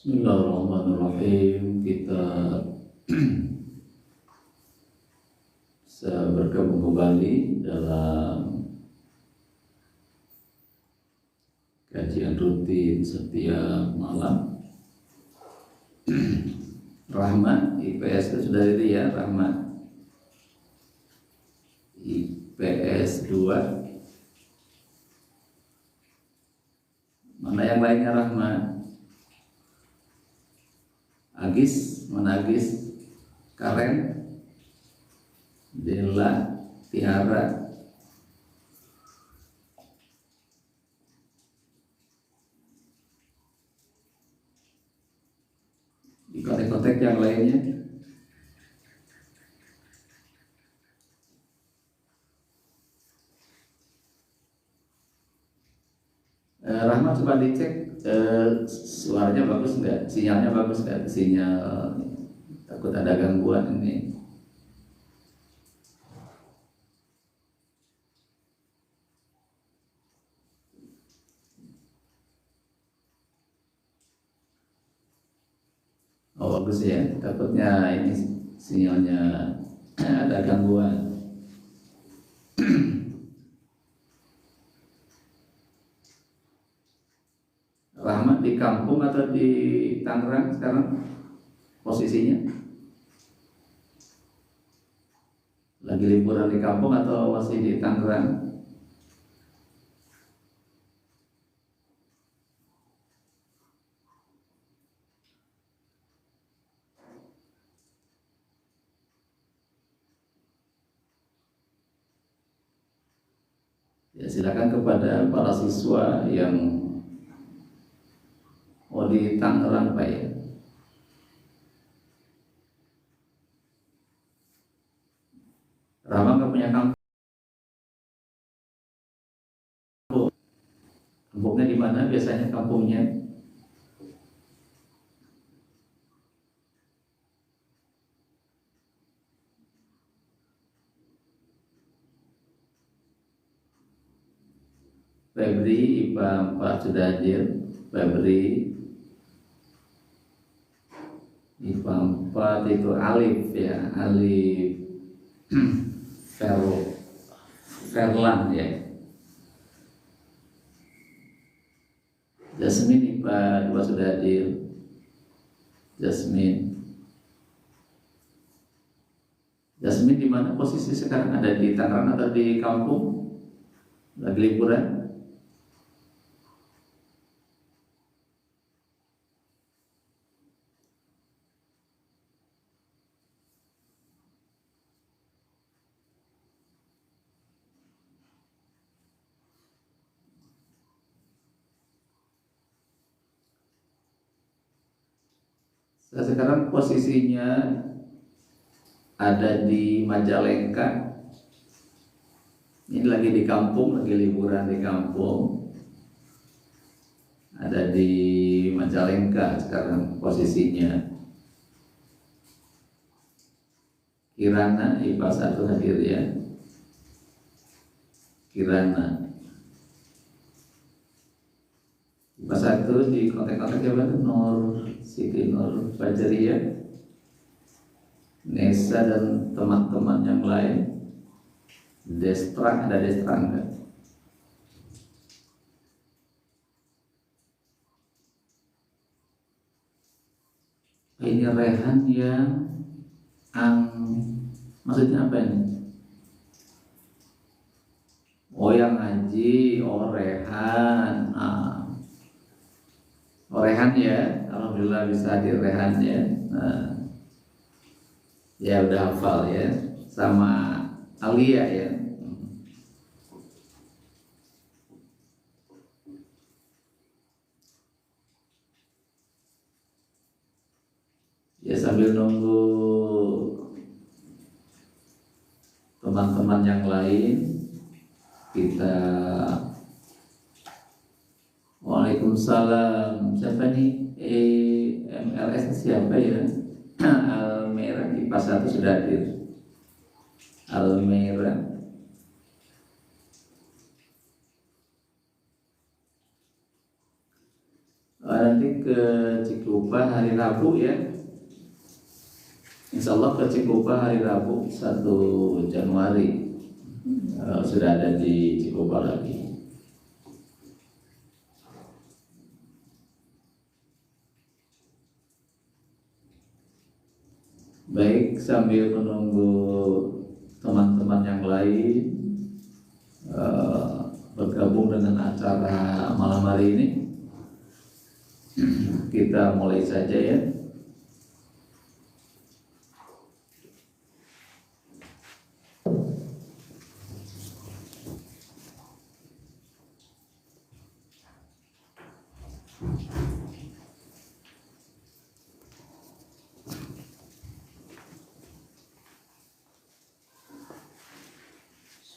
Bismillahirrahmanirrahim. Kita bergabung kembali dalam kajian rutin setiap malam. Rahmat IPS itu sudah itu ya, Rahmat IPS 2. Mana yang lainnya Rahmat? Agis, mana Agis? Karen, Dela, Tiara, di kontek-kontek yang lainnya. Rahmat, coba dicek suaranya bagus nggak, sinyalnya bagus nggak? Sinyal, takut ada gangguan ini. Oh bagus ya, takutnya ini sinyalnya ada gangguan. Rahmat di kampung atau di Tangerang sekarang posisinya? Lagi liburan di kampung atau masih di Tangerang? Ya silakan kepada para siswa yang di Tangerang Pak ya. Rahmat nggak punya kampung. Kampungnya di mana biasanya kampungnya? Febri IPA 4 sudah hadir. Febri IPA 4 itu Alif ya, Alif Verlan ya. Jasmine IPA 2 sudah hadir. Jasmine di mana posisi sekarang? Ada di Tangerang atau di kampung? Lagi liburan? Saya sekarang posisinya ada di Majalengka. Ini lagi di kampung, lagi liburan di kampung. Ada di Majalengka sekarang posisinya. Kirana IPA 1 hadir ya. Kirana IPA 1 di kontak-kontak ya Pak, Siti Nur Fajriyah, Nesa dan teman-teman yang lain. Destra, ada Destra enggak? Ini Rehan yang maksudnya apa ini? Oh yang ngaji, oh Rehan. Oh Rehan ya, alhamdulillah bisa hadir Rehan ya. Ya udah hafal ya, sama Alia ya. Ya sambil nunggu teman-teman yang lain, kita Waalaikumsalam. Siapa nih? MLS siapa ya? Almera IPA 1 sudah hadir. Almera. Nanti nanti ke Cikupa hari Rabu ya. Insya Allah ke Cikupa hari Rabu 1 Januari. Sudah ada di Cikupa lagi. Baik, sambil menunggu teman-teman yang lain bergabung dengan acara malam hari ini, kita mulai saja ya.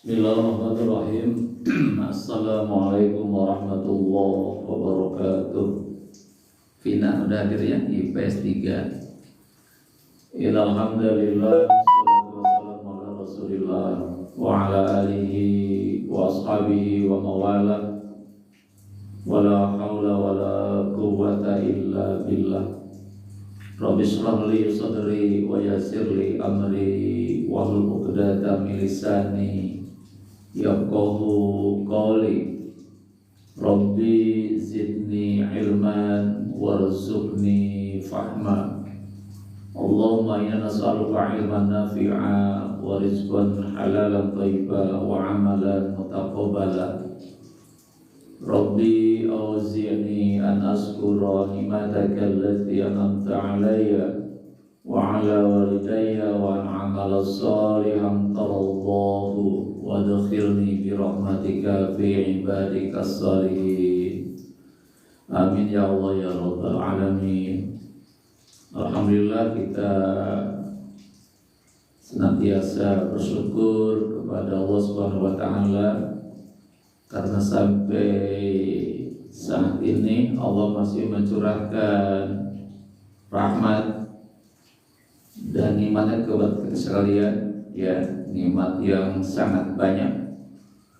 Bismillahirrahmanirrahim. Assalamualaikum warahmatullahi wabarakatuh. Fina udah hadir ya, IPS 3. Alhamdulillah, wassalatu wassalamu ala rasulillah wa ala alihi wa ashabihi wa mawala. Wala hawla wala quwwata illa billah. Rabbi shrah li sadri wa yassir li amri wahlul 'uqdatam min lisani yafqahu qawli. Rabbi zidni ilman warzuqni fahma. Allahumma inna nas'aluka ilman nafi'a wa rizqan halalan thayyiban wa amalan mutaqabbala. Rabbi awzi'ni an ashkura ni'mataka allati an'amta 'alayya wa 'ala walidayya wa an a'mala shalihan tarallahu wa adkhilni bi rahmatika fi ibadika shalihin. Amin ya Allah ya rabbal alamin. Alhamdulillah, kita senantiasa bersyukur kepada Allah Subhanahu wa taala karena sampai saat ini Allah masih mencurahkan rahmat dan nikmatnya kepada kita sekalian ya, nikmat yang sangat banyak.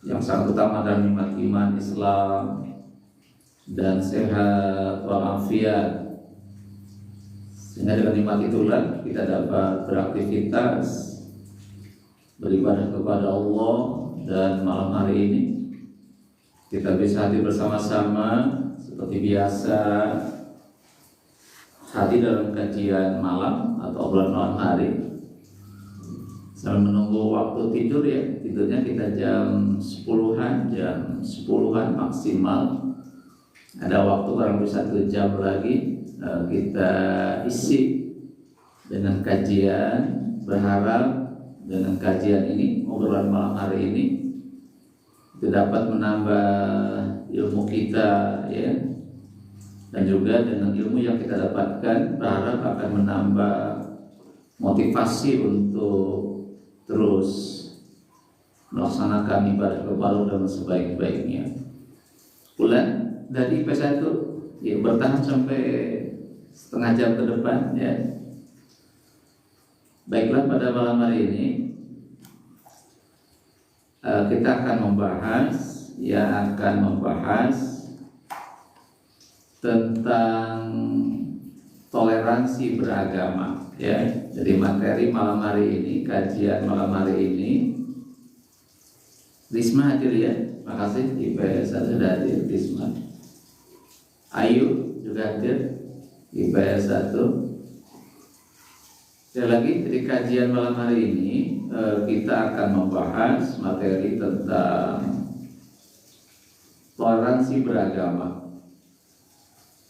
Yang sangat utama adalah nikmat iman Islam dan sehat walafiat. Sehingga dengan nikmat itulah kita dapat beraktivitas beribadah kepada Allah, dan malam hari ini kita bisa hadir bersama-sama seperti biasa, hadir dalam kajian malam atau obrolan malam hari sambil menunggu waktu tidur ya. Tidurnya kita jam 10-an maksimal. Ada waktu kurang lebih 1 jam lagi kita isi dengan kajian. Berharap dengan kajian ini, obrolan malam hari ini, itu dapat menambah ilmu kita ya, dan juga dengan ilmu yang kita dapatkan berharap akan menambah motivasi untuk terus melaksanakan ibadah kepada Allah dengan sebaik-baiknya. Bulan dari IPS 1 ya, bertahan sampai setengah jam ke depan ya. Baiklah, pada malam hari ini kita akan membahas tentang toleransi beragama ya. Jadi materi malam hari ini, kajian malam hari ini, Risma hadir ya, makasih. IPS sudah hadir, Risma. Ayu juga hadir, IPS 1. Sekali lagi, di kajian malam hari ini kita akan membahas materi tentang toleransi beragama.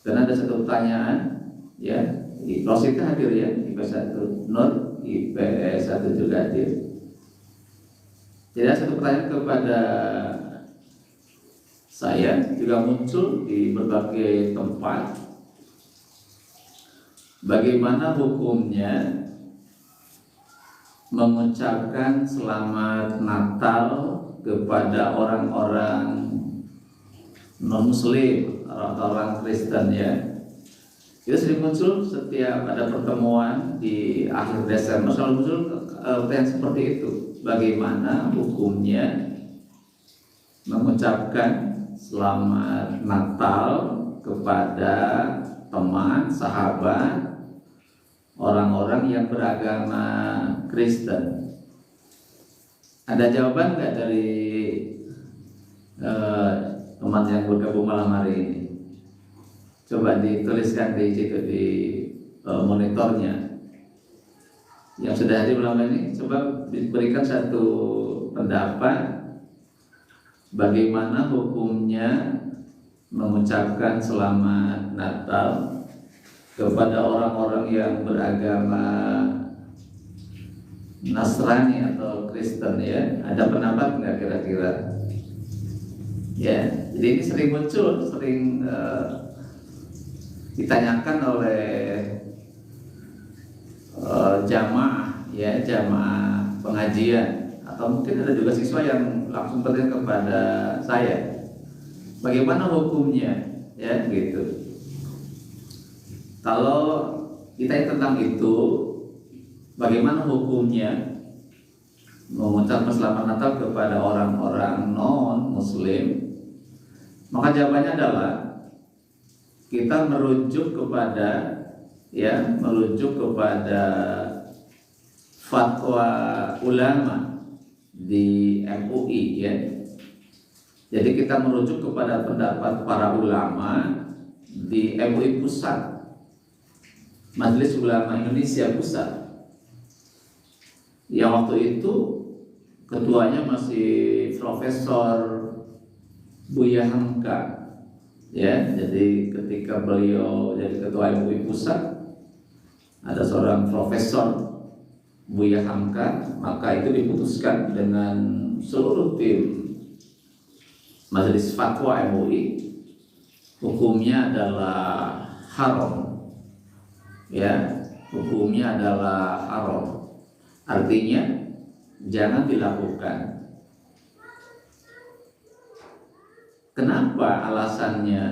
Dan ada satu pertanyaan ya, Rosita hadir ya, IPS 1, Nur IPS 1 juga hadir. Jadi ada satu pertanyaan kepada saya, juga muncul di berbagai tempat. Bagaimana hukumnya mengucapkan selamat Natal kepada orang-orang non-Muslim atau orang Kristen ya? Itu sering muncul setiap ada pertemuan di akhir Desember, selalu muncul pertanyaan seperti itu. Bagaimana hukumnya mengucapkan selamat Natal kepada teman, sahabat, orang-orang yang beragama Kristen. Ada jawaban nggak dari teman yang bergabung malam hari ini? Coba dituliskan di situ di monitornya. Yang sudah hadir malam ini, coba diberikan satu pendapat bagaimana hukumnya mengucapkan selamat Natal kepada orang-orang yang beragama Nasrani atau Kristen ya. Ada pendapat nggak kira-kira? Ya, jadi ini sering muncul, sering ditanyakan oleh jamaah ya, jamaah pengajian, atau mungkin ada juga siswa yang langsung bertanya kepada saya, bagaimana hukumnya ya gitu. Kalau ditanya tentang itu, bagaimana hukumnya mengucapkan selamat Natal kepada orang-orang non-Muslim, maka jawabannya adalah kita merujuk kepada fatwa ulama di MUI ya. Jadi kita merujuk kepada pendapat para ulama di MUI Pusat, Majelis Ulama Indonesia Pusat, yang waktu itu ketuanya masih Profesor Buya Hamka ya. Jadi ketika beliau jadi ketua MUI Pusat, ada seorang Profesor Buya Hamka, maka itu diputuskan dengan seluruh tim Majelis Fatwa MUI, hukumnya adalah haram ya, hukumnya adalah haram, artinya jangan dilakukan. Kenapa alasannya?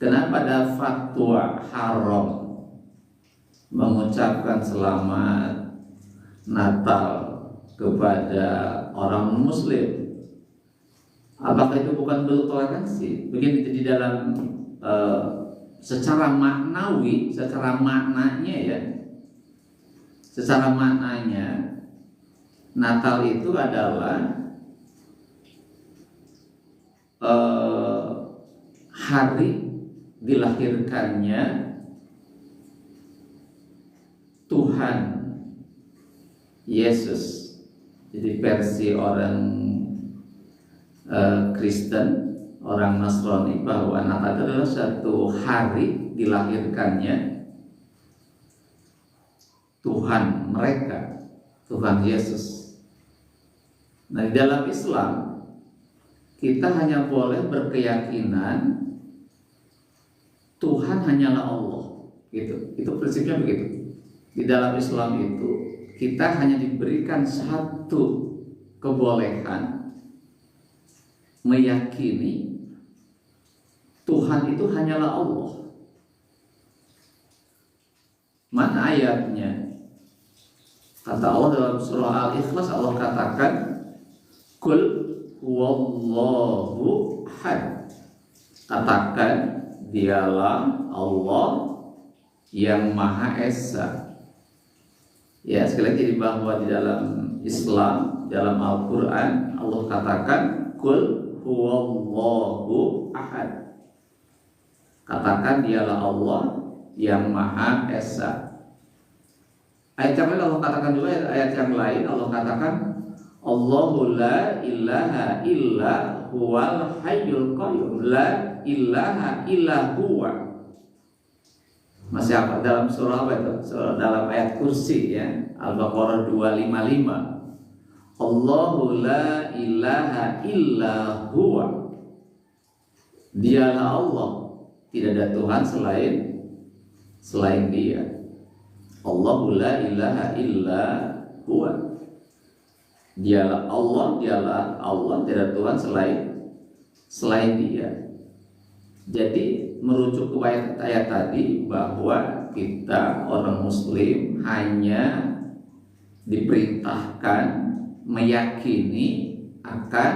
Kenapa ada fatwa haram mengucapkan selamat Natal kepada orang Muslim? Apakah itu bukan bentuk toleransi? Begini, jadi dalam secara maknawi, secara maknanya ya, secara maknanya Natal itu adalah hari dilahirkannya Tuhan Yesus. Jadi versi orang Kristen, orang Nasrani, bahwa Natal itu adalah satu hari dilahirkannya Tuhan mereka, Tuhan Yesus. Nah, di dalam Islam kita hanya boleh berkeyakinan Tuhan hanyalah Allah, gitu. Itu prinsipnya begitu. Di dalam Islam itu kita hanya diberikan satu kebolehan, meyakini Tuhan itu hanyalah Allah. Mana ayatnya? Kata Allah dalam surah Al-Ikhlas, Allah katakan, Qul huwallahu ahad. Katakan, dialah Allah yang Maha Esa. Ya, sekali lagi, bahwa di dalam Islam, dalam Al-Quran, Allah katakan, Qul huwallahu ahad. Katakan, dialah Allah yang Maha Esa. Ayat yang lain Allah katakan juga, ayat yang lain Allah katakan, Allahu la ilaha illa huwal hayyul qayyum, la ilaha illa huwa. Masih apa dalam surah apa itu? Surah dalam ayat kursi ya, Al-Baqarah 255. Allahu la ilaha illa huwa. Dialah Allah, tidak ada Tuhan selain Dia. Allahu la ilaha illa huwa. Dialah Allah, tidak ada Tuhan selain Dia. Jadi merujuk ke ayat tadi bahwa kita orang Muslim hanya diperintahkan meyakini akan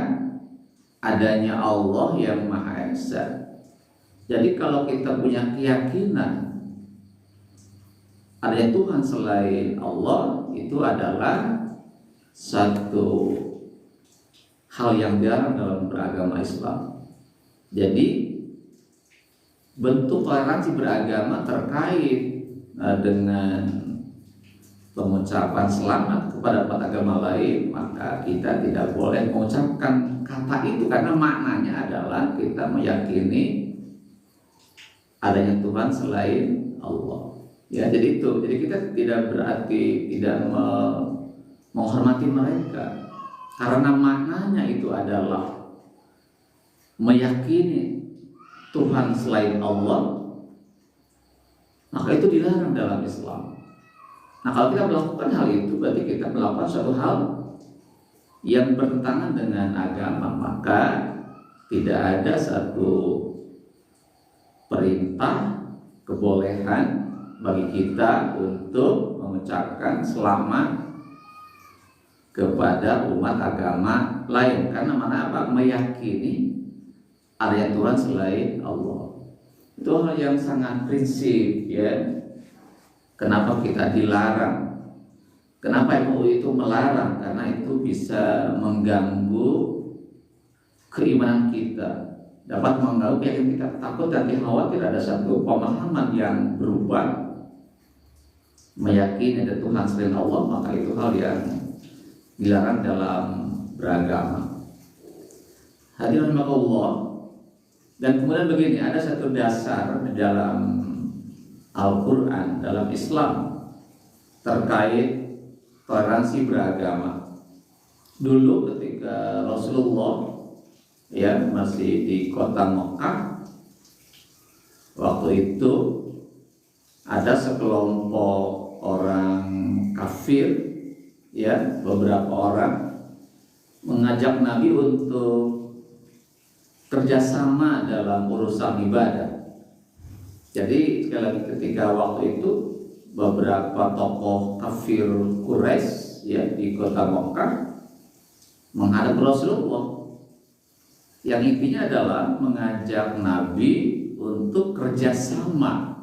adanya Allah yang Maha Esa. Jadi kalau kita punya keyakinan adanya Tuhan selain Allah, itu adalah satu hal yang dilarang dalam beragama Islam. Jadi bentuk toleransi beragama terkait dengan pengucapan selamat kepada umat agama lain, maka kita tidak boleh mengucapkan kata itu karena maknanya adalah kita meyakini adanya Tuhan selain Allah. Ya, jadi itu. Jadi kita tidak berarti tidak menghormati mereka karena maknanya itu adalah meyakini Tuhan selain Allah, maka itu dilarang dalam Islam. Nah, kalau kita melakukan hal itu berarti kita melakukan suatu hal yang bertentangan dengan agama, maka tidak ada satu perintah kebolehan bagi kita untuk mengucapkan selamat kepada umat agama lain, karena mana apa? Meyakini adanya Tuhan selain Allah. Itu hal yang sangat prinsip, ya. Kenapa kita dilarang? Kenapa MUI itu melarang? Karena itu bisa mengganggu keimanan kita, dapat mengganggu keyakinan kita. Takut nanti khawatir ada satu pemahaman yang berubah, meyakini ada Tuhan selain Allah, maka itu hal yang dilarang dalam beragama. Hadirin Allah. Dan kemudian begini, ada satu dasar di dalam Al-Quran, dalam Islam terkait toleransi beragama. Dulu ketika Rasulullah masih di kota Mekah, waktu itu ada sekelompok orang kafir, beberapa orang mengajak Nabi untuk kerjasama dalam urusan ibadah. Jadi sekali lagi, ketika waktu itu beberapa tokoh kafir Quraisy di kota Mekah menghadap Rasulullah, yang intinya adalah mengajak Nabi untuk kerjasama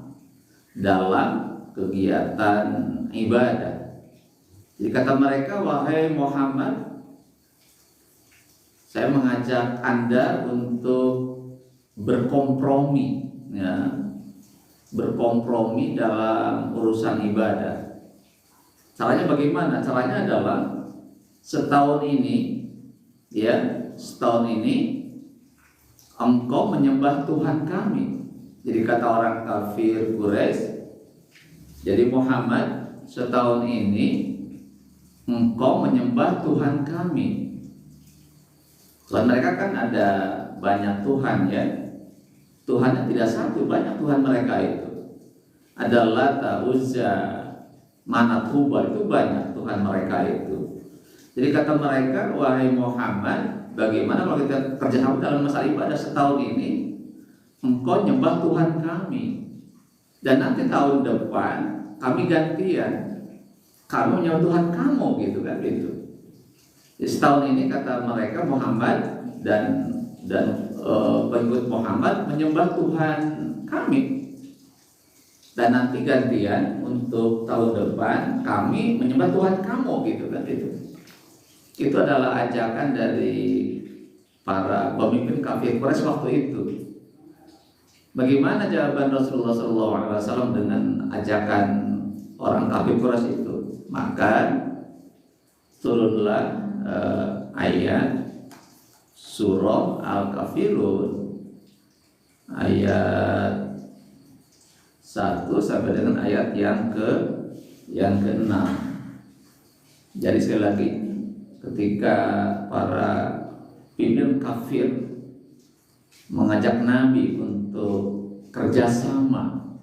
dalam kegiatan ibadah. Jadi kata mereka, wahai Muhammad, saya mengajak Anda untuk berkompromi, berkompromi dalam urusan ibadah. Caranya bagaimana? Caranya adalah setahun ini engkau menyembah Tuhan kami. Jadi kata orang kafir Quraisy, jadi Muhammad, setahun ini engkau menyembah Tuhan kami. Tuhan mereka kan ada banyak Tuhan, Tuhannya tidak satu, banyak Tuhan mereka itu. Ada Lata, Uzza, Manat, Hubal, itu banyak Tuhan mereka itu. Jadi kata mereka, wahai Muhammad, bagaimana kalau kita kerjasama dalam masalah ibadah setahun ini, engkau nyembah Tuhan kami, dan nanti tahun depan kami gantian, kamu nyembah Tuhan kamu, gitu kan, gitu. Jadi setahun ini kata mereka, Muhammad dan pengikut Muhammad menyembah Tuhan kami, dan nanti gantian untuk tahun depan kami menyembah Tuhan kamu, gitu kan, itu. Itu adalah ajakan dari para pemimpin kafir Quraisy waktu itu. Bagaimana jawaban Rasulullah SAW dengan ajakan orang kafir Quraisy itu? Maka turunlah ayat surah Al-Kafirun ayat 1 sampai dengan ayat yang ke-6. Jadi sekali lagi, ketika para pimpinan kafir mengajak Nabi untuk kerjasama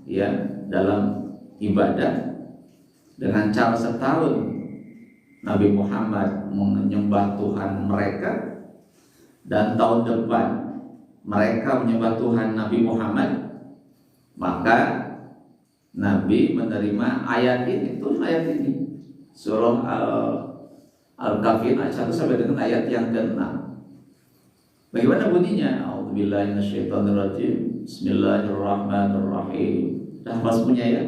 dalam ibadah dengan cara setahun Nabi Muhammad menyembah Tuhan mereka, dan tahun depan mereka menyembah Tuhan Nabi Muhammad, maka Nabi menerima ayat ini, surah Al-Kafir ayat 1 sampai dengan ayat yang ke-6. Bagaimana bunyinya? A'udzubillahi minasyaitonirrajim. Bismillahirrahmanirrahim. Dah pas punya ya.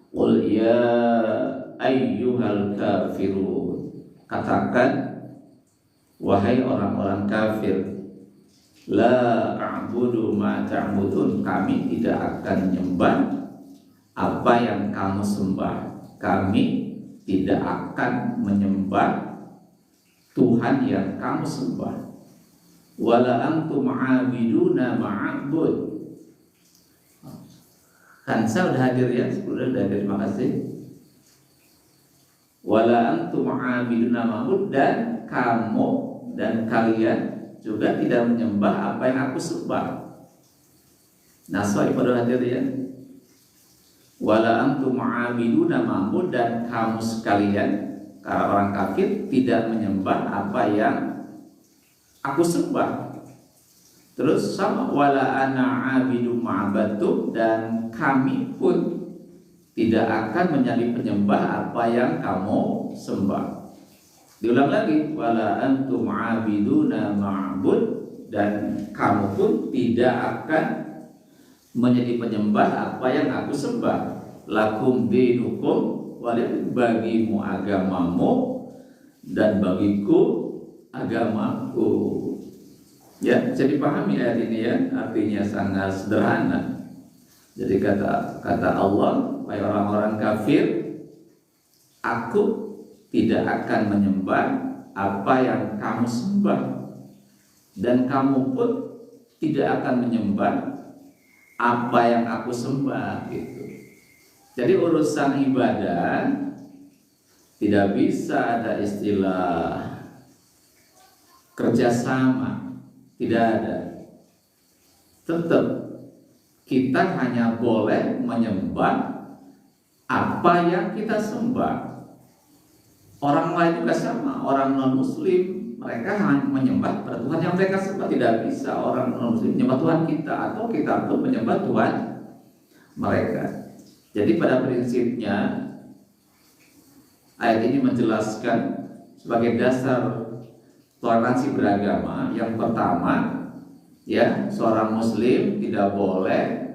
Qul ya ayyuhal kafirun. Katakan, wahai orang-orang kafir, la a'budu ma ta'budun. Kami tidak akan menyembah apa yang kamu sembah. Kami tidak akan menyembah Tuhan yang kamu sembah. Wala antum ma'abiduna ma'abud. Kansa udah hadir ya, sudah hadir, terima kasih. Wala antum ma'abiduna ma'abud, dan kamu dan kalian juga tidak menyembah apa yang aku sembah. Nasoi pada hadir ya. Wala antum ma'abiduna ma'abud, dan kamu sekalian, kalau orang kafir, tidak menyembah apa yang aku sembah. Terus sama, wala ana abidu ma'abadtum, dan kami pun tidak akan menjadi penyembah apa yang kamu sembah. Diulang lagi, wala antum abiduna ma'bud, dan kamu pun tidak akan menjadi penyembah apa yang aku sembah. Lakum dinukum waliyadin, bagimu agamamu dan bagiku agamaku. Ya, jadi pahami ayat ini ya, artinya sangat sederhana. Jadi kata Allah, wahai orang-orang kafir, aku tidak akan menyembah apa yang kamu sembah, dan kamu pun tidak akan menyembah apa yang aku sembah gitu. Jadi urusan ibadah tidak bisa ada istilah kerjasama. Tidak ada. Tetap kita hanya boleh menyembah apa yang kita sembah. Orang lain juga sama. Orang non-muslim, mereka hanya menyembah pada Tuhan yang mereka sembah. Tidak bisa orang non-muslim menyembah Tuhan kita, atau kita pun menyembah Tuhan mereka. Jadi pada prinsipnya ayat ini menjelaskan sebagai dasar toleransi beragama. Yang pertama, ya, seorang muslim tidak boleh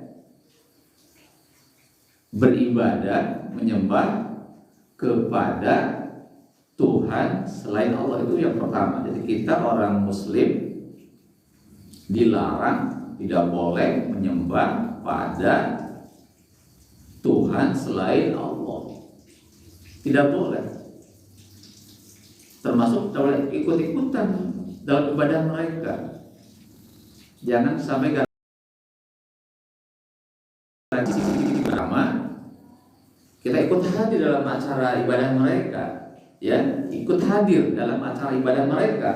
beribadah, menyembah kepada Tuhan selain Allah. Itu yang pertama. Jadi kita orang muslim dilarang, tidak boleh menyembah pada Tuhan selain Allah. Tidak boleh. Termasuk kalau ikut-ikutan dalam ibadah mereka. Jangan sampai pertama kita ikut hadir dalam acara ibadah mereka, ya, ikut hadir dalam acara ibadah mereka.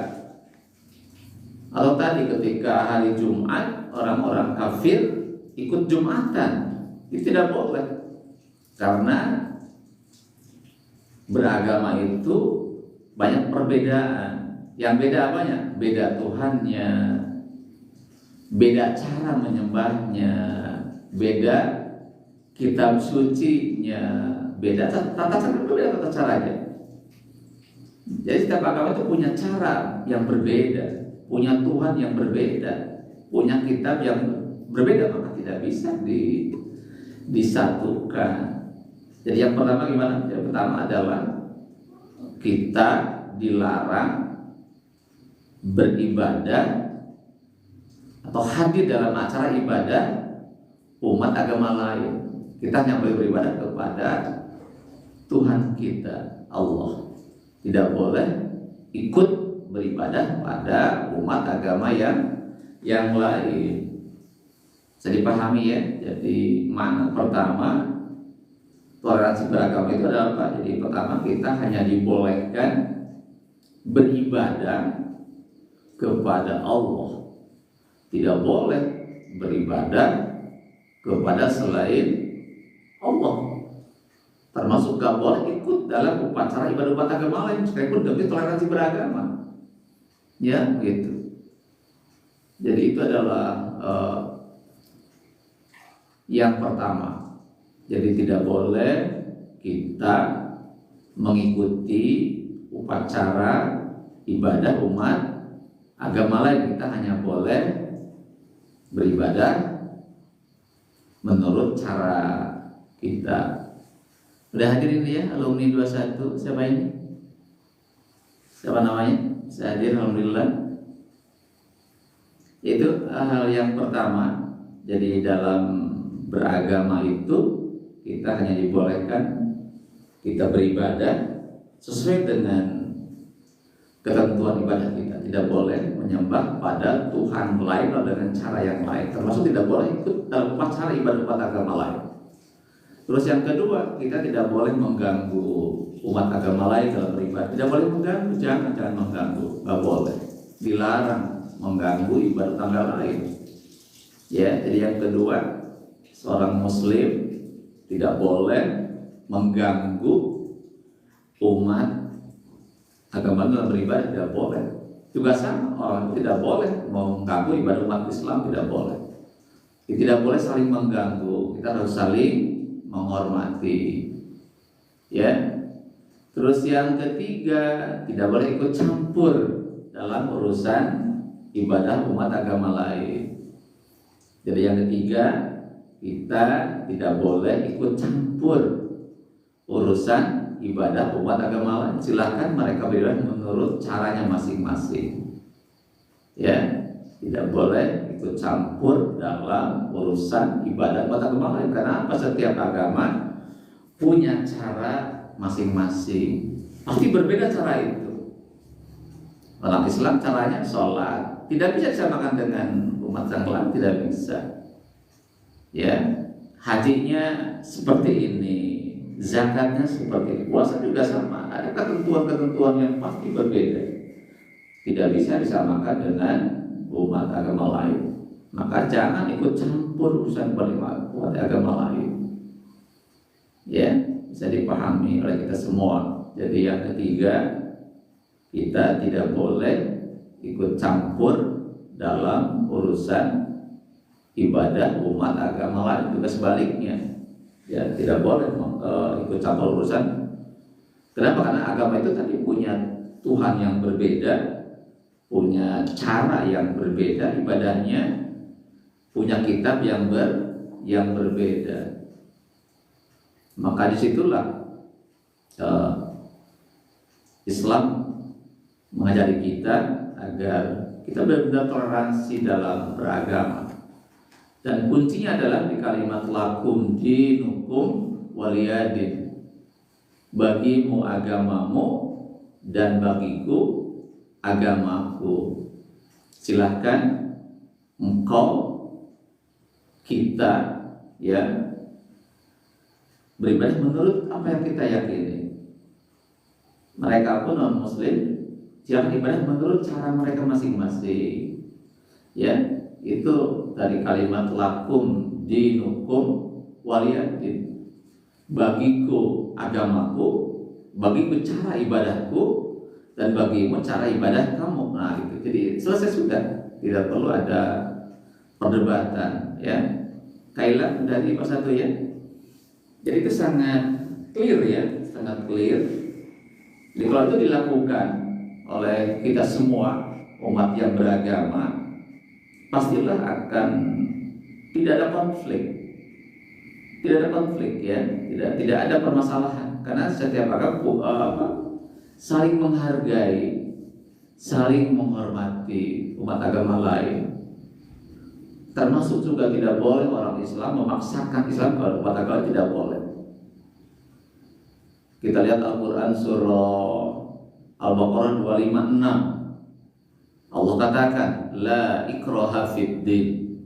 Kalau tadi ketika hari Jumat orang-orang kafir ikut Jumatan, itu tidak boleh, karena beragama itu banyak perbedaan. Yang beda apanya? Beda Tuhannya, beda cara menyembahnya, beda kitab sucinya, beda tata cara, berbeda tata caranya. Jadi setiap agama itu punya cara yang berbeda, punya Tuhan yang berbeda, punya kitab yang berbeda, maka tidak bisa disatukan. Jadi yang pertama gimana? Yang pertama adalah kita dilarang beribadah atau hadir dalam acara ibadah umat agama lain. Kita hanya boleh beribadah kepada Tuhan kita, Allah. Tidak boleh ikut beribadah pada umat agama yang lain. Bisa dipahami ya. Jadi makna pertama toleransi beragama itu adalah apa? Jadi pertama, kita hanya dibolehkan beribadah kepada Allah. Tidak boleh beribadah kepada selain Allah. Termasuk gak boleh ikut dalam upacara ibadah umat agama lain, sekalipun demi toleransi beragama. Ya, gitu. Jadi itu adalah yang pertama. Jadi tidak boleh kita mengikuti upacara ibadah umat agama lain. Kita hanya boleh beribadah menurut cara kita. Udah hadir ini ya alumni 21. Siapa ini? Siapa namanya? Bisa hadir, alhamdulillah. Itu hal yang pertama. Jadi dalam beragama itu kita hanya dibolehkan kita beribadah sesuai dengan ketentuan ibadah kita. Tidak boleh menyembah pada Tuhan lain atau dengan cara yang lain. Termasuk tidak boleh ikut dalam cara ibadah agama lain. Terus yang kedua, kita tidak boleh mengganggu umat agama lain dalam beribadah. Tidak boleh mengganggu, jangan mengganggu, nggak boleh. Dilarang mengganggu ibadah tanggal lain. Ya, jadi yang kedua, seorang muslim tidak boleh mengganggu umat agama dalam beribadah, tidak boleh. Juga sama, orang itu tidak boleh mengganggu ibadah umat Islam, tidak boleh. Tidak boleh saling mengganggu, kita harus saling menghormati. Ya. Terus yang ketiga, tidak boleh ikut campur dalam urusan ibadah umat agama lain. Jadi yang ketiga, kita tidak boleh ikut campur urusan ibadah umat agama lain. Silahkan mereka beribadah menurut caranya masing-masing. Ya, tidak boleh ikut campur dalam urusan ibadah umat agama lain. Karena apa? Setiap agama punya cara masing-masing. Pasti berbeda cara itu. Orang Islam caranya sholat, tidak bisa disamakan dengan umat yang lain, tidak bisa. Ya, hajinya seperti ini, zakatnya seperti ini, puasa juga sama. Ada ketentuan-ketentuan yang pasti berbeda. Tidak bisa disamakan dengan umat agama lain. Maka jangan ikut campur urusan umat agama lain. Ya, bisa dipahami oleh kita semua. Jadi yang ketiga, kita tidak boleh ikut campur dalam urusan ibadah umat agama lain. Juga sebaliknya, ya tidak boleh ikut campur urusan. Kenapa? Karena agama itu tadi punya Tuhan yang berbeda, punya cara yang berbeda ibadahnya, punya kitab yang berbeda. Maka disitulah Islam mengajari kita agar kita benar-benar toleransi dalam beragama. Dan kuncinya adalah di kalimat lakum dinukum waliyadin. Bagimu agamamu dan bagiku agamaku. Silahkan engkau, kita, ya, beribadah menurut apa yang kita yakini. Mereka pun non muslim jangan ibadah menurut cara mereka masing-masing. Ya, itu dari kalimat lakum dinukum waliyadin. Bagiku agamaku, bagiku cara ibadahku, dan bagimu cara ibadah kamu. Nah, itu jadi selesai sudah, tidak perlu ada perdebatan. Ya, kailah dari pas satu ya. Jadi itu sangat clear ya, sangat clear. Jadi kalau itu dilakukan oleh kita semua umat yang beragama, pastilah akan tidak ada konflik, ya, tidak ada permasalahan. Karena setiap agama saling menghargai, saling menghormati umat agama lain. Termasuk juga tidak boleh orang Islam memaksakan Islam kepada umat agama, tidak boleh. Kita lihat Al-Quran surah Al-Baqarah 256. Allah katakan la ikraha fid din.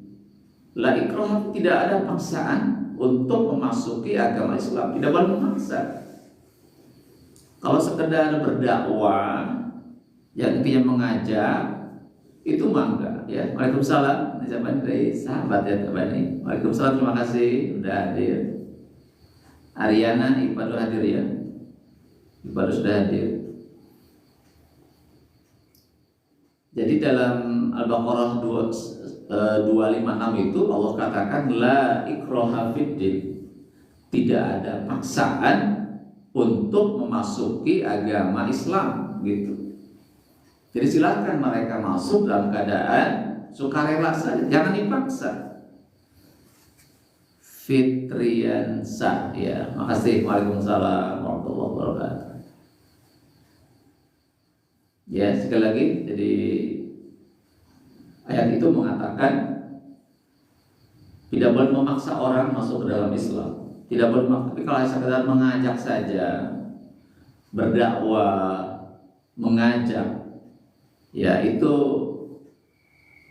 La ikraha, tidak ada paksaan untuk memasuki agama Islam, tidak boleh memaksa. Kalau sekedar berdakwah yang intinya mengajak, itu mangga ya. Waalaikumsalam. Zaman dari sahabat ya teman ini. Waalaikumsalam, terima kasih sudah hadir. Ariana Iqbal hadir ya. Iqbal sudah hadir. Jadi dalam Al-Baqarah 256 itu Allah katakan la ikraha fiddin. Tidak ada paksaan untuk memasuki agama Islam gitu. Jadi silakan mereka masuk dalam keadaan sukarela saja, jangan dipaksa. Fitriansah. Ya, makasih. Waalaikumsalam warahmatullahi wabarakatuh. Ya, sekali lagi, jadi ayat itu mengatakan tidak boleh memaksa orang masuk ke dalam Islam. Tidak boleh memaksa, tapi kalau sekedar mengajak saja, berdakwah, mengajak, ya itu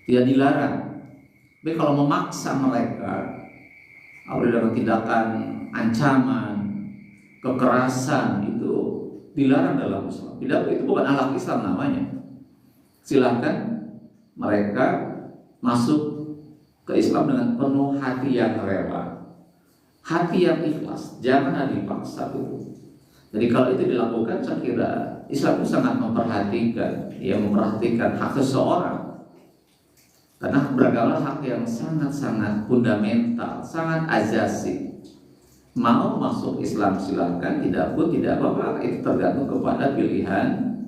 tidak dilarang. Tapi kalau memaksa mereka, apalagi dengan tindakan ancaman, kekerasan, itu dilarang dalam Islam. Tidak, itu bukan akhlak Islam namanya. Silahkan mereka masuk ke Islam dengan penuh hati yang rela, hati yang ikhlas, jangan ada dipaksa itu. Jadi kalau itu dilakukan, saya kira Islam itu sangat memperhatikan, ya, memperhatikan hak seseorang. Karena beragama hak yang sangat-sangat fundamental, sangat asasi. Mau masuk Islam silahkan, tidak pun tidak apa-apa. Itu tergantung kepada pilihan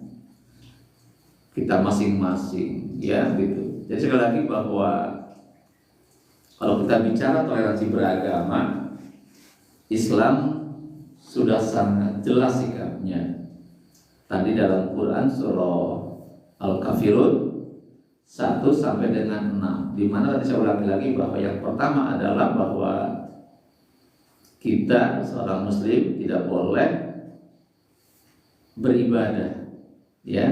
kita masing-masing, ya gitu. Jadi sekali lagi bahwa kalau kita bicara toleransi beragama, Islam sudah sangat jelas sikapnya. Tadi dalam Quran surah Al-Kafirun 1 sampai dengan 6, di mana tadi saya ulangi lagi bahwa yang pertama adalah bahwa kita seorang muslim tidak boleh beribadah, ya,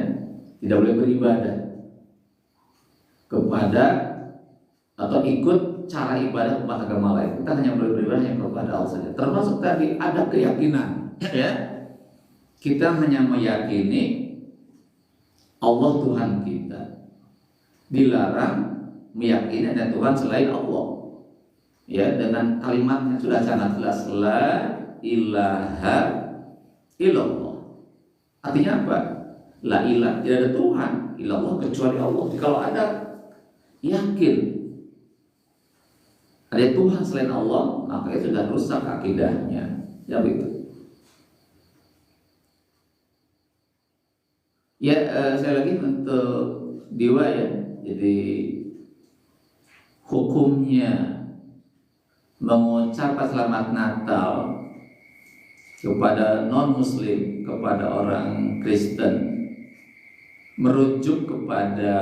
tidak boleh beribadah kepada atau ikut cara ibadah umat agama lain. Kita hanya boleh beribadah yang kepada Allah saja. Termasuk tadi ada keyakinan, ya. Kita hanya meyakini Allah Tuhan kita. Dilarang meyakini ada Tuhan selain Allah. Ya, dengan kalimatnya sudah sangat jelas, la ilaha illallah. Artinya apa? La ilah, tidak ada Tuhan illallah kecuali Allah. Kalau ada, yakin ada Tuhan selain Allah, maka itu sudah rusak akidahnya. Ya begitu. Ya, saya lagi untuk dewa, ya. Jadi hukumnya mengucapkan selamat Natal kepada non-muslim, kepada orang Kristen, merujuk kepada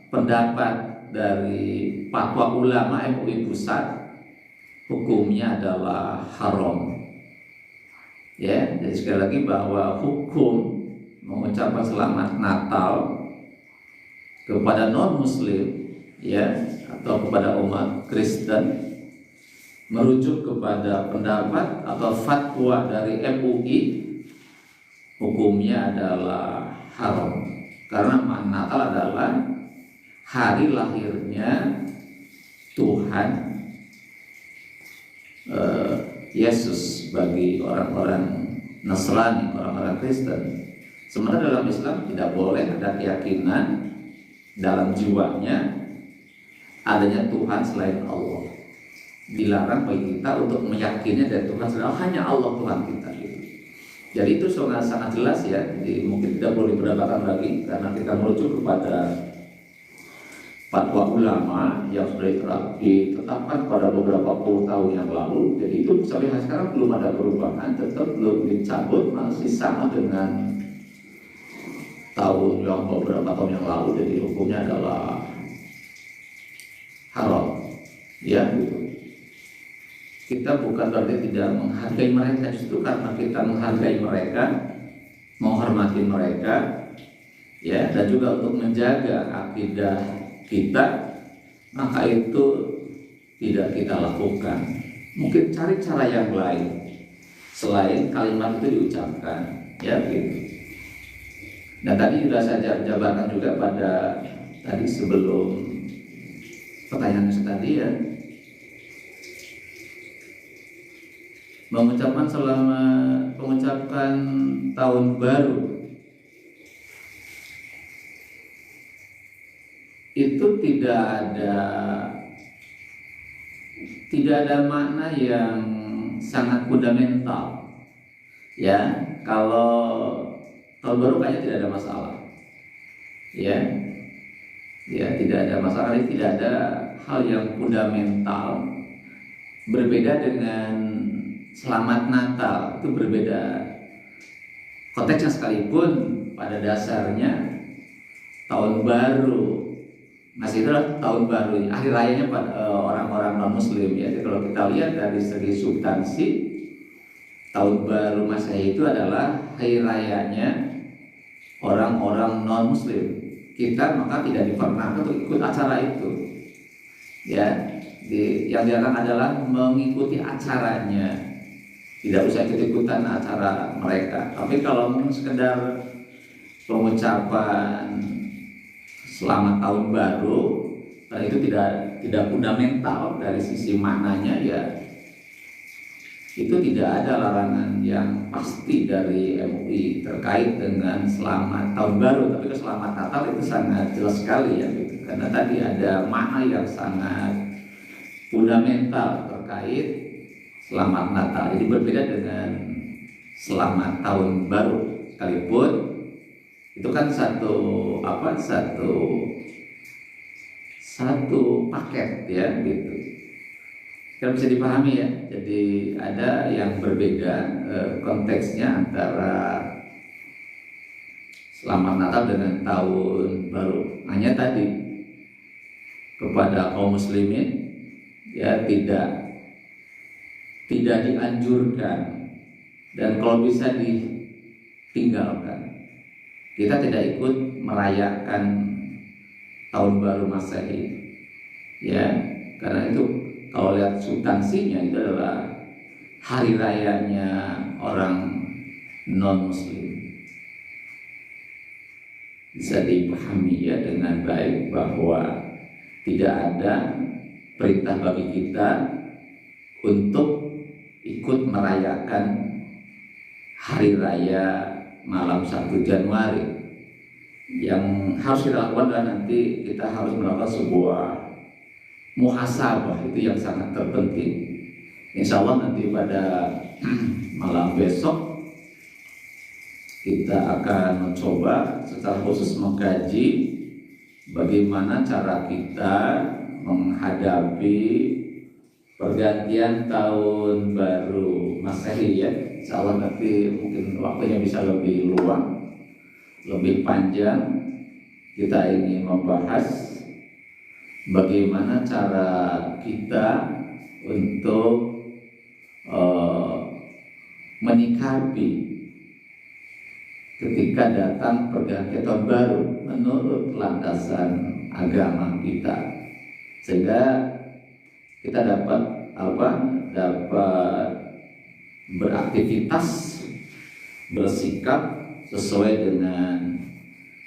pendapat dari fatwa ulama MUI Pusat, hukumnya adalah haram. Ya, jadi sekali lagi bahwa hukum mengucapkan selamat Natal kepada non-muslim, ya, atau kepada umat Kristen, merujuk kepada pendapat atau fatwa dari MUI, hukumnya adalah haram. Karena Natal adalah hari lahirnya Tuhan Yesus bagi orang-orang Nasrani, orang-orang Kristen. Sementara dalam Islam tidak boleh ada keyakinan dalam jiwanya adanya Tuhan selain Allah. Dilarang bagi kita untuk meyakini ada Tuhan selain Allah, hanya Allah Tuhan kita gitu. Jadi itu sangat jelas, ya. Jadi mungkin tidak boleh diperdebatkan lagi karena kita merujuk kepada fatwa ulama yang sudah ditetapkan pada beberapa puluh tahun yang lalu. Jadi itu sampai sekarang belum ada perubahan, tetap belum dicabut, masih sama dengan beberapa tahun yang lalu. Jadi hukumnya adalah haram, ya gitu. Kita bukan berarti tidak menghargai mereka, justru karena kita menghargai mereka, menghormati mereka, ya, dan juga untuk menjaga akidah kita, maka itu tidak kita lakukan. Mungkin cari cara yang lain selain kalimat itu diucapkan, ya gitu. Nah, tadi sudah saya jabarkan juga pada tadi sebelum pertanyaan tadi, ya. Mengucapkan tahun baru itu tidak ada makna yang sangat fundamental, ya. Kalau tahun baru kayaknya tidak ada masalah, ya tidak ada masalah, tidak ada hal yang fundamental berbeda dengan selamat Natal, itu berbeda konteksnya, sekalipun pada dasarnya tahun baru masih itulah tahun baru, hari rayanya pada orang-orang non muslim ya. Jadi kalau kita lihat dari segi substansi, tahun baru Masehi itu adalah hari rayanya orang-orang non muslim. Kita maka tidak diperkenankan untuk ikut acara itu ya. Yang dilarang adalah mengikuti acaranya, tidak usah ikut-ikutan acara mereka. Tapi kalau sekedar pengucapan selamat tahun baru, itu tidak fundamental dari sisi maknanya ya, itu tidak ada larangan yang pasti dari MUI terkait dengan selamat tahun baru. Tapi ke selamat Natal itu sangat jelas sekali ya gitu. Karena tadi ada makna yang sangat fundamental terkait selamat Natal. Jadi berbeda dengan selamat tahun baru, sekalipun itu kan satu paket ya gitu. Kan bisa dipahami ya. Jadi ada yang berbeda konteksnya antara selamat Natal dengan tahun baru. Hanya tadi kepada kaum muslimin ya tidak dianjurkan, dan kalau bisa ditinggalkan. Kita tidak ikut merayakan tahun baru Masehi ya, karena itu kalau lihat substansinya itu adalah hari rayanya orang non muslim. Bisa dipahami ya dengan baik bahwa tidak ada perintah bagi kita untuk ikut merayakan hari raya malam 1 Januari. Yang harus kita lakukan adalah nanti kita harus melakukan sebuah muhasabah, itu yang sangat terpenting. Insya Allah nanti pada malam besok kita akan mencoba secara khusus mengkaji bagaimana cara kita menghadapi pergantian tahun baru Masehi ya. Insya Allah nanti mungkin waktunya bisa lebih luang, lebih panjang. Kita ingin membahas bagaimana cara kita untuk menyikapi ketika datang pergantian tahun baru menurut landasan agama kita, sehingga kita dapat beraktivitas, bersikap sesuai dengan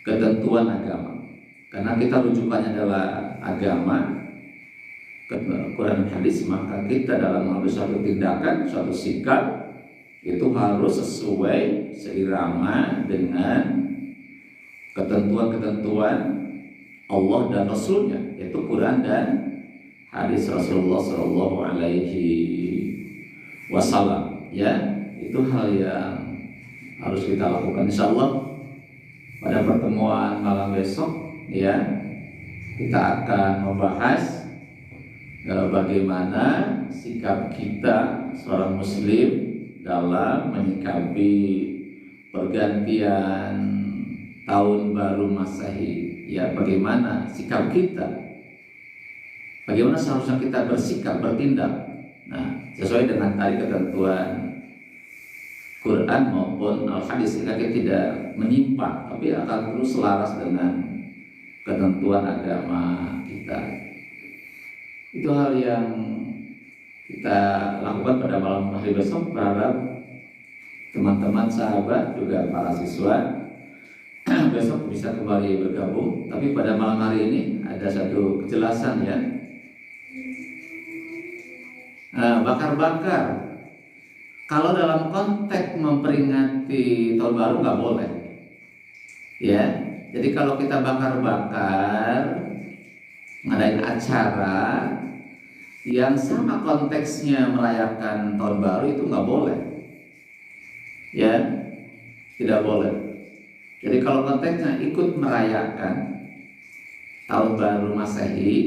ketentuan agama. Karena kita rujukannya adalah agama, Quran dan hadis, maka kita dalam mengambil suatu tindakan, suatu sikap itu harus sesuai, seirama dengan ketentuan-ketentuan Allah dan Rasulnya, yaitu Quran dan hadis Rasulullah Shallallahu Alaihi Wasallam. Ya, itu hal yang harus kita lakukan. Insya Allah pada pertemuan malam besok ya, kita akan membahas bagaimana sikap kita seorang muslim dalam menyikapi pergantian tahun baru Masehi ya. Bagaimana sikap kita, bagaimana seharusnya kita bersikap, bertindak, nah sesuai dengan tadi ketentuan Quran maupun al-hadis, sehingga kita tidak menyimpang tapi akan terus selaras dengan ketentuan agama kita. Itu hal yang kita lakukan pada malam hari besok. Berharap teman-teman, sahabat, juga para siswa besok bisa kembali bergabung. Tapi pada malam hari ini ada satu kejelasan ya. Bakar-bakar kalau dalam konteks memperingati tahun baru nggak boleh ya. Jadi kalau kita bakar-bakar, ngadain acara yang sama konteksnya merayakan tahun baru, itu nggak boleh ya, tidak boleh. Jadi kalau konteksnya ikut merayakan tahun baru Masehi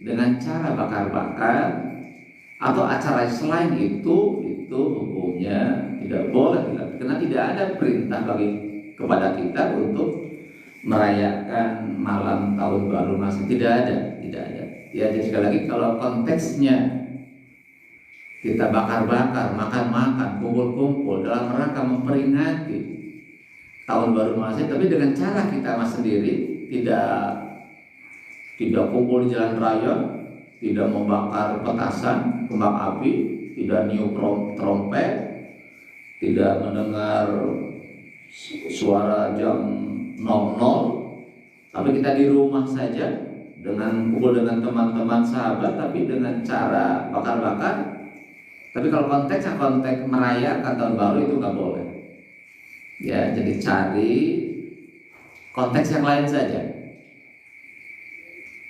dengan cara bakar-bakar atau acara selain itu hukumnya tidak boleh dilakukan karena tidak ada perintah kepada kita untuk merayakan malam tahun baru Masehi. Tidak ada. Ya, jadi sekali lagi kalau konteksnya kita bakar-bakar, makan-makan, kumpul-kumpul dalam rangka memperingati tahun baru Masehi, tapi dengan cara kita sendiri, tidak kumpul di jalan raya, tidak membakar petasan, kembang api, tidak niup trompet, tidak mendengar suara jam 00, tapi kita di rumah saja dengan kumpul dengan teman-teman sahabat, tapi dengan cara bakar-bakar. Tapi kalau konteks merayakan tahun baru itu nggak boleh. Ya, jadi cari konteks yang lain saja.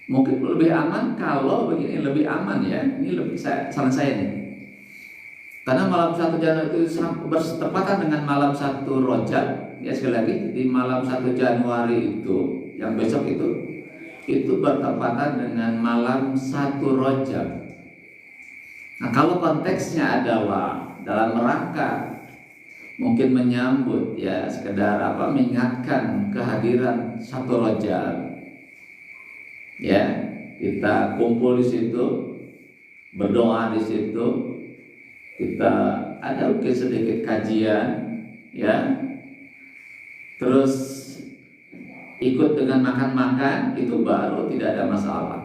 Mungkin lebih aman kalau begini, lebih aman ya. Ini lebih saran saya nih. Karena malam 1 Januari itu bertepatan dengan malam 1 Rajab. Ya, sekali lagi di malam 1 Januari itu, yang besok itu bertepatan dengan malam 1 Rajab. Nah, kalau konteksnya adalah dalam rangka mungkin menyambut ya sekedar mengingatkan kehadiran 1 Rajab. Ya, kita kumpul di situ, berdoa di situ, kita ada mungkin sedikit kajian, ya, terus ikut dengan makan-makan, itu baru tidak ada masalah.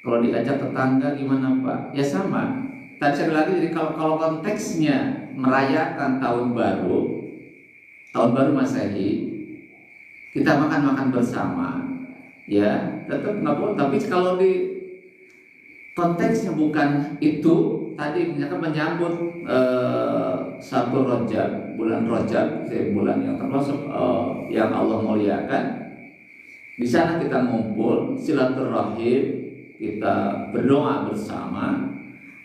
Kalau diajak tetangga gimana Pak? Ya sama. Tadi sekali lagi, jadi kalau konteksnya merayakan tahun baru Masehi, kita makan-makan bersama, ya tetap nggak boleh. Tapi kalau di konteksnya bukan itu, tadi misalkan menyambut 1 Rajab, bulan Rajab, bulan yang termasuk yang Allah muliakan, di sana kita ngumpul, silaturahim, kita berdoa bersama,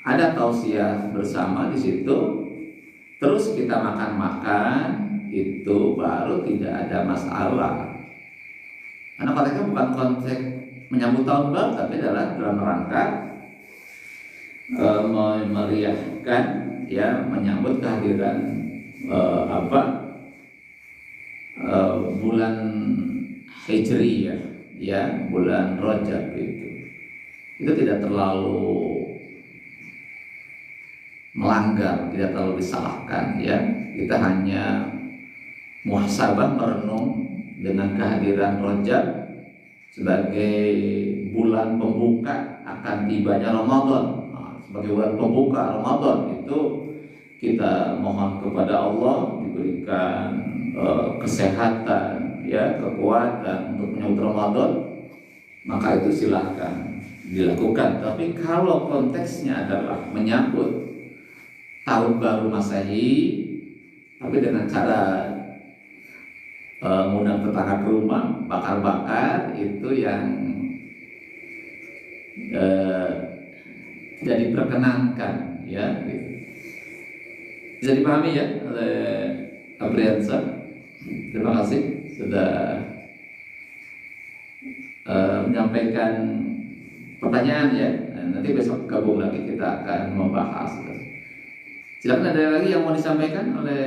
ada tausiah bersama di situ, terus kita makan-makan. Itu baru tidak ada masalah. Karena konteksnya bukan konteks menyambut tahun baru, tapi adalah dalam rangka memeriahkan, ya, menyambut kehadiran bulan Hijriyah, ya, bulan Rajab itu tidak terlalu melanggar, tidak terlalu disalahkan, ya. Kita hanya muhasabah, merenung dengan kehadiran Rajab sebagai bulan pembuka akan tibanya Ramadan. Sebagai bulan pembuka Ramadan itu kita mohon kepada Allah diberikan kesehatan, ya, kekuatan untuk menyambut Ramadan, maka itu silahkan dilakukan. Tapi kalau konteksnya adalah menyambut tahun baru Masehi, tapi dengan cara mengundang tetangga ke rumah, bakar-bakar, itu yang tidak diperkenankan, ya. Bisa dipahami ya oleh Abriansa. Terima kasih sudah menyampaikan pertanyaan, ya. Nanti besok gabung lagi, kita akan membahas. Silakan, ada lagi yang mau disampaikan oleh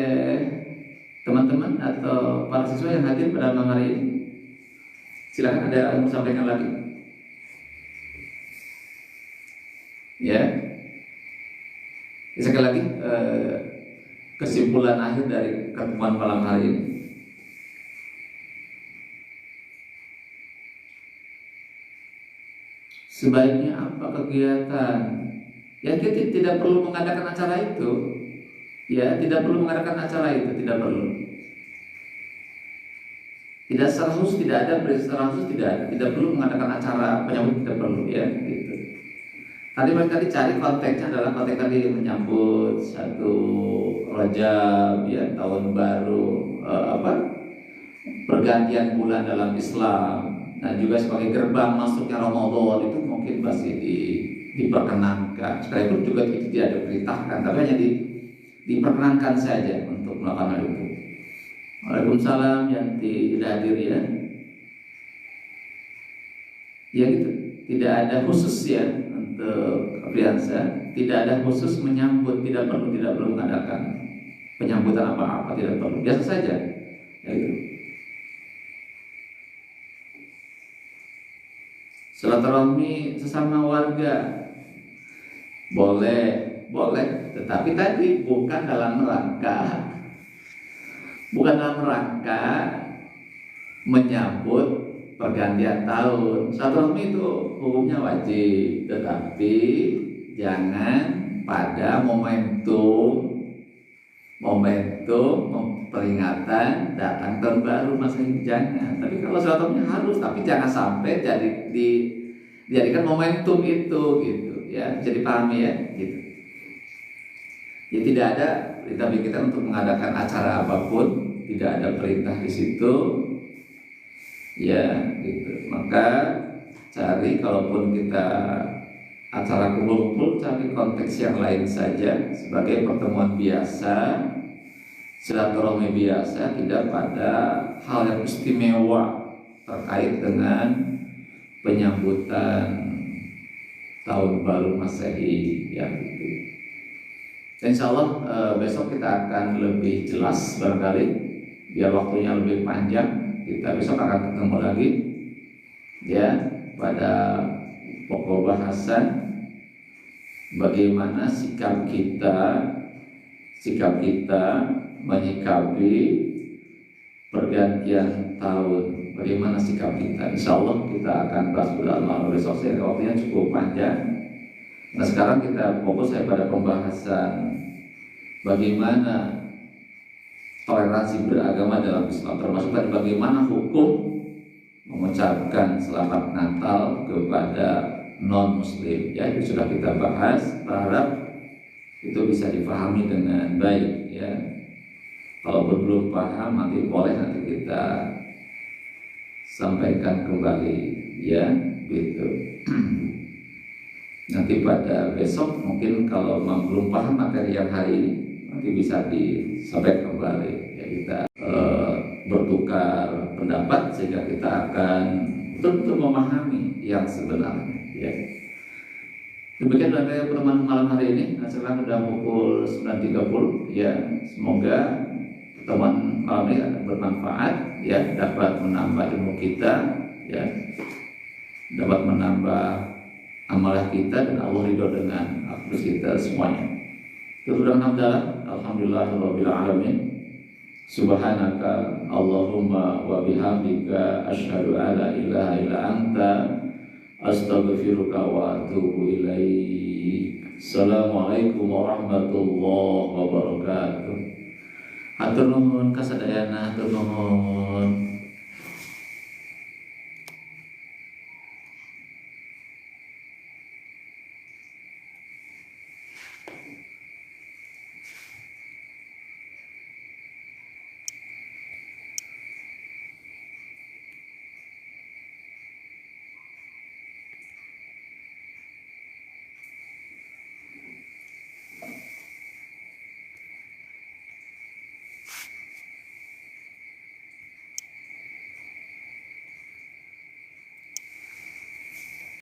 teman-teman atau para siswa yang hadir pada malam hari ini? Silakan, ada yang mau sampaikan lagi? Ya. Sekali lagi, kesimpulan akhir dari pertemuan malam hari ini. Sebaiknya apa kegiatan? Ya, kita tidak perlu mengadakan acara itu. Ya, tidak perlu mengadakan acara itu, tidak perlu. Tidak secara khusus, tidak ada secara khusus, tidak perlu mengadakan acara penyambut, tidak perlu, ya, gitu. Tadi cari konteksnya adalah konteks tadi menyambut 1 Rajab, ya, tahun baru, pergantian bulan dalam Islam, dan juga sebagai gerbang masuknya Ramadan, itu mungkin masih diperkenankan. Sekalipun juga itu tidak diperintahkan, tapi hanya diperkenankan saja untuk melakukan hal itu. Waalaikumsalam yang tidak hadir, ya. Ya gitu. tidak ada khusus ya untuk Afriansa, tidak ada khusus menyambut, tidak perlu mengadakan penyambutan apa-apa, tidak perlu, biasa saja ya gitu. Silaturahmi sesama warga boleh, tetapi tadi bukan dalam rangka menyambut pergantian tahun. Silaturahmi itu hukumnya wajib, tetapi jangan pada momentum peringatan datang tahun baru, masih jangan. Tapi kalau silaturahmi harus, tapi jangan sampai dijadikan momentum itu gitu ya, jadi pahami ya gitu. Ya tidak ada perintah bagi kita untuk mengadakan acara apapun, tidak ada perintah di situ ya gitu. Maka cari, kalaupun kita acara kumpul-kumpul, cari konteks yang lain saja sebagai pertemuan biasa, silaturahmi biasa, tidak pada hal yang istimewa terkait dengan penyambutan tahun baru Masehi ya gitu. Insya Allah besok kita akan lebih jelas barangkali, biar waktunya lebih panjang. Kita besok akan ketemu lagi ya pada pokok bahasan bagaimana sikap kita menyikapi pergantian tahun. Bagaimana sikap kita? Insya Allah kita akan bahas bersama besok. Sehingga waktunya cukup panjang. Nah sekarang kita fokus pada pembahasan bagaimana toleransi beragama dalam Islam, termasuk tadi bagaimana hukum mengucapkan selamat Natal kepada non-Muslim. Ya itu sudah kita bahas. Berharap itu bisa dipahami dengan baik ya. Kalau belum paham nanti kita sampaikan kembali ya gitu. Nanti pada besok mungkin kalau belum paham materi yang hari ini nanti bisa disampaikan kembali ya, kita bertukar pendapat sehingga kita akan betul-betul memahami yang sebenarnya ya. Demikian pada pertemuan malam hari ini. Nah, sekarang sudah pukul 9.30 ya. Semoga pertemuan malam ini bermanfaat ya, dapat menambah ilmu kita ya, dapat menambah amalah kita, dan Allah ridho dengan akhlak kita semuanya. Itu sudah alhamdulillahirabbil alamin. Subhanaka Allahumma wa bihamdika asyhadu an la ilaha illa anta astaghfiruka wa atubu ilaik. Assalamualaikum warahmatullahi wabarakatuh. Hatur nuhun kasadayana, hatur nuhun.